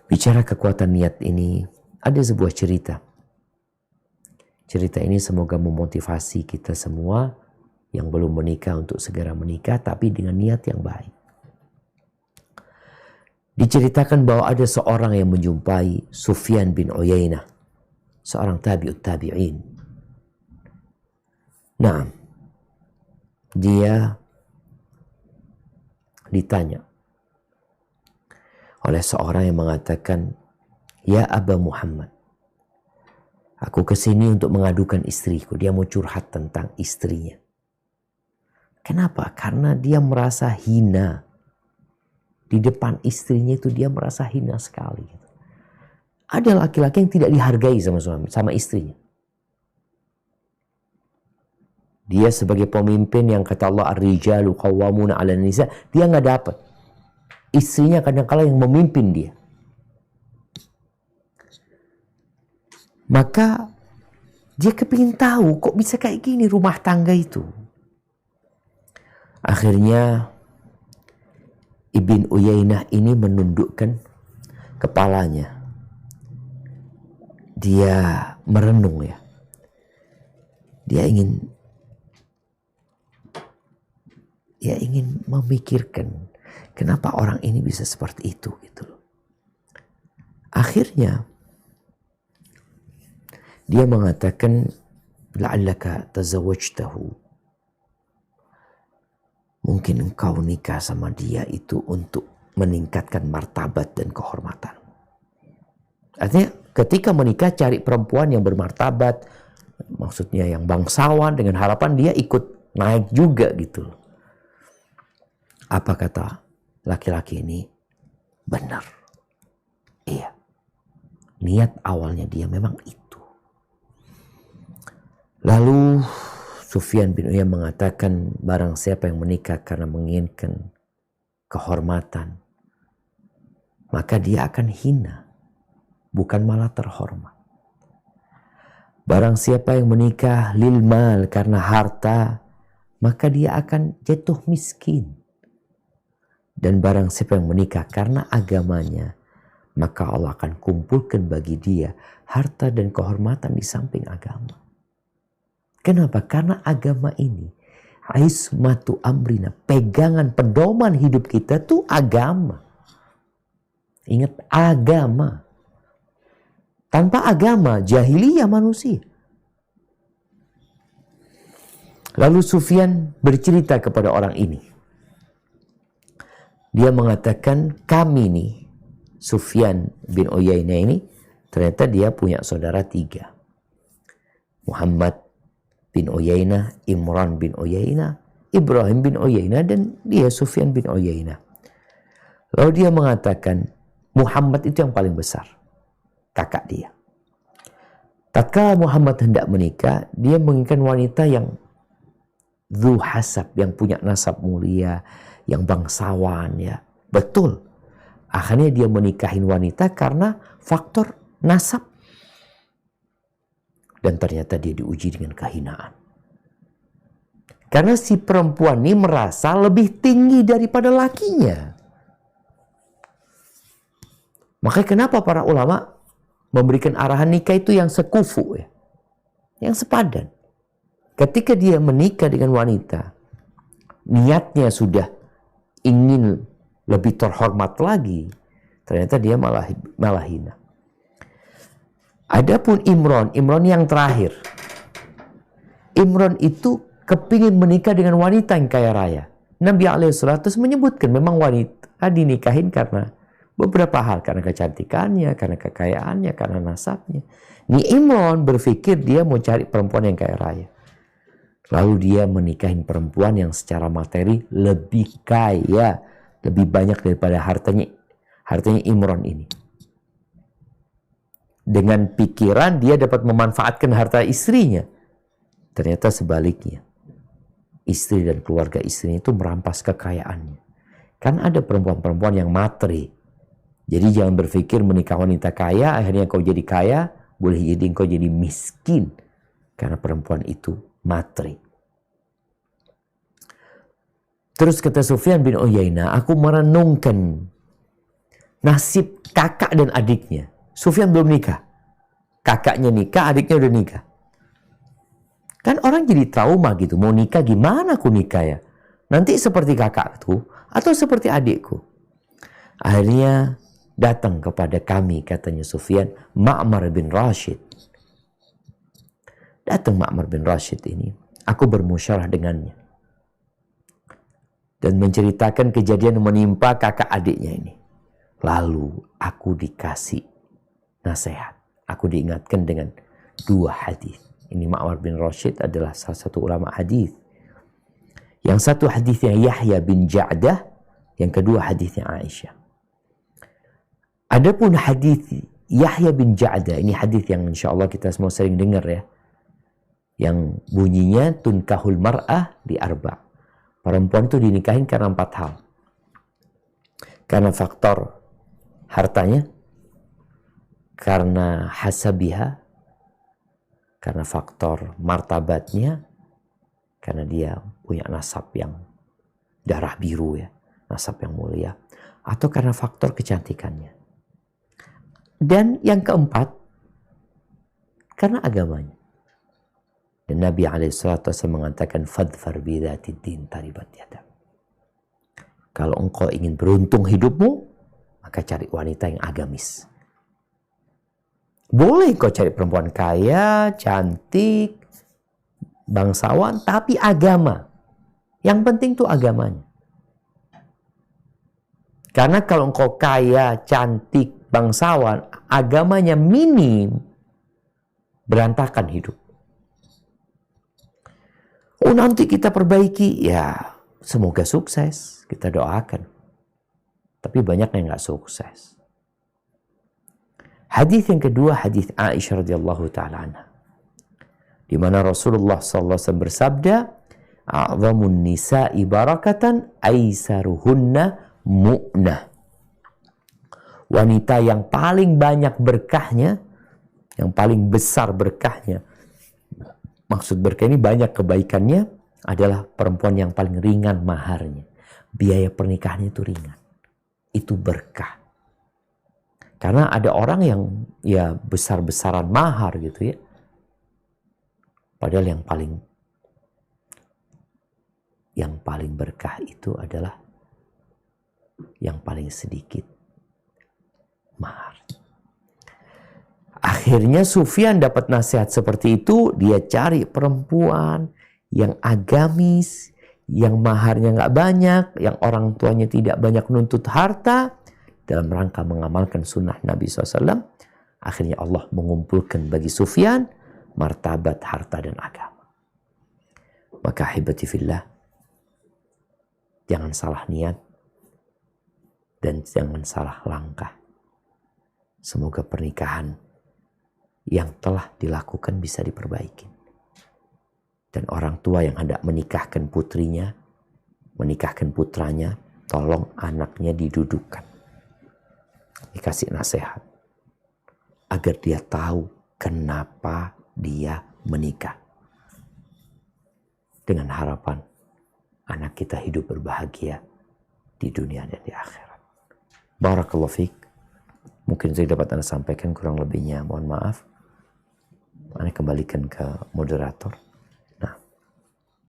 Bicara kekuatan niat ini, ada sebuah cerita. Cerita ini semoga memotivasi kita semua yang belum menikah untuk segera menikah, tapi dengan niat yang baik. Diceritakan bahwa ada seorang yang menjumpai Sufyan bin Uyainah, seorang tabi'ut tabi'in. Nah, dia ditanya oleh seorang yang mengatakan, "Ya Aba Muhammad, aku kesini untuk mengadukan istriku." Dia mau curhat tentang istrinya. Kenapa? Karena dia merasa hina. Di depan istrinya itu dia merasa hina sekali. Ada laki-laki yang tidak dihargai sama suami, sama istrinya. Dia sebagai pemimpin yang kata Allah ar-rijalu qawwamuna 'alan nisa, dia nggak dapat. Istrinya kadang-kala yang memimpin dia. Maka dia kepingin tahu kok bisa kayak gini rumah tangga itu. Akhirnya Ibn Uyainah ini menundukkan kepalanya. Dia merenung ya. Dia ingin memikirkan kenapa orang ini bisa seperti itu gitu. Akhirnya dia mengatakan, la'allaka tazawwajtahu. Mungkin engkau nikah sama dia itu untuk meningkatkan martabat dan kehormatan. Artinya ketika menikah cari perempuan yang bermartabat, maksudnya yang bangsawan, dengan harapan dia ikut naik juga gitu. Apa kata laki-laki ini? Benar. Iya. Niat awalnya dia memang itu. Lalu Sufyan bin Uyainah mengatakan, barang siapa yang menikah karena menginginkan kehormatan, maka dia akan hina, bukan malah terhormat. Barang siapa yang menikah lil mal, karena harta, maka dia akan jatuh miskin. Dan barang siapa yang menikah karena agamanya, maka Allah akan kumpulkan bagi dia harta dan kehormatan di samping agama. Kenapa? Karena agama ini, ismatu amrina, pegangan pedoman hidup kita tuh agama. Ingat, agama. Tanpa agama, jahiliyah manusia. Lalu Sufyan bercerita kepada orang ini. Dia mengatakan, kami nih, Sufyan bin Uyainah ini, ternyata dia punya saudara 3. Muhammad bin Uyainah, Imran bin Uyainah, Ibrahim bin Uyainah, dan dia Sufyan bin Uyainah. Lalu dia mengatakan, Muhammad itu yang paling besar, kakak dia. Tatkala Muhammad hendak menikah, dia menginginkan wanita yang dzu hasab, yang punya nasab mulia, yang bangsawan ya. Betul. Akhirnya dia menikahin wanita karena faktor nasab. Dan ternyata dia diuji dengan kehinaan. Karena si perempuan ini merasa lebih tinggi daripada lakinya. Makanya kenapa para ulama memberikan arahan nikah itu yang sekufu ya. Yang sepadan. Ketika dia menikah dengan wanita, niatnya sudah ingin lebih terhormat lagi, ternyata dia malah hina. Adapun Imran yang terakhir. Imran itu kepingin menikah dengan wanita yang kaya raya. Nabi SAW menyebutkan memang wanita dinikahin karena beberapa hal. Karena kecantikannya, karena kekayaannya, karena nasabnya. Ini Imran berpikir dia mau cari perempuan yang kaya raya. Lalu dia menikahin perempuan yang secara materi lebih kaya. Lebih banyak daripada hartanya Imran ini. Dengan pikiran dia dapat memanfaatkan harta istrinya. Ternyata sebaliknya. Istri dan keluarga istrinya itu merampas kekayaannya. Kan ada perempuan-perempuan yang materi. Jadi jangan berpikir menikah wanita kaya, akhirnya kau jadi kaya, boleh jadi kau jadi miskin. Karena perempuan itu materi. Terus kata Sufyan bin Uyainah, aku merenungkan nasib kakak dan adiknya. Sufyan belum nikah. Kakaknya nikah, adiknya udah nikah. Kan orang jadi trauma gitu. Mau nikah gimana aku nikah ya? Nanti seperti kakakku atau seperti adikku. Akhirnya datang kepada kami, katanya Sufyan, Ma'mar bin Rashid. Datang Ma'mar bin Rashid ini. Aku bermusyawarah dengannya. Dan menceritakan kejadian yang menimpa kakak adiknya ini. Lalu aku dikasih nasihat. Aku diingatkan dengan 2 hadis. Ini Ma'mar bin Rashid adalah salah satu ulama hadis. Yang satu hadisnya Yahya bin Ja'dah, yang kedua hadisnya Aisyah. Adapun hadis Yahya bin Ja'dah, ini hadis yang insyaallah kita semua sering dengar ya. Yang bunyinya tunkahul mar'ah di arba'. Perempuan itu dinikahin karena 4 hal. Karena faktor hartanya, karena hasabiha, karena faktor martabatnya, karena dia punya nasab yang darah biru ya, nasab yang mulia, atau karena faktor kecantikannya. Dan yang keempat, karena agamanya. Dan Nabi SAW mengatakan, fadfar bidatid din taribat yadak. Kalau engkau ingin beruntung hidupmu, maka cari wanita yang agamis. Boleh kau cari perempuan kaya, cantik, bangsawan, tapi agama. Yang penting tuh agamanya. Karena kalau engkau kaya, cantik, bangsawan, agamanya minim, berantakan hidup. Oh nanti kita perbaiki, ya semoga sukses, kita doakan. Tapi banyak yang nggak sukses. Hadis yang kedua, hadis Aisyah radhiyallahu taala anha, di mana Rasulullah SAW bersabda, "A'zamun nisa'i barakatan aisaruhunna mu'nah." Wanita yang paling banyak berkahnya, yang paling besar berkahnya, maksud berkah ini banyak kebaikannya, adalah perempuan yang paling ringan maharnya. Biaya pernikahannya itu ringan. Itu berkah. Karena ada orang yang ya besar-besaran mahar gitu ya. Padahal yang paling berkah itu adalah yang paling sedikit mahar. Akhirnya Sufyan dapat nasihat seperti itu, dia cari perempuan yang agamis, yang maharnya nggak banyak, yang orang tuanya tidak banyak menuntut harta, dalam rangka mengamalkan sunnah Nabi SAW. Akhirnya Allah mengumpulkan bagi Sufyan martabat, harta, dan agama. Maka ahibati fillah, jangan salah niat dan jangan salah langkah. Semoga pernikahan yang telah dilakukan bisa diperbaiki. Dan orang tua yang hendak menikahkan putrinya, menikahkan putranya, tolong anaknya didudukkan. Dikasih nasihat. Agar dia tahu kenapa dia menikah. Dengan harapan anak kita hidup berbahagia di dunia dan di akhirat. Barakallahu fiik. Mungkin saya dapat Anda sampaikan, kurang lebihnya mohon maaf. Anda kembalikan ke moderator.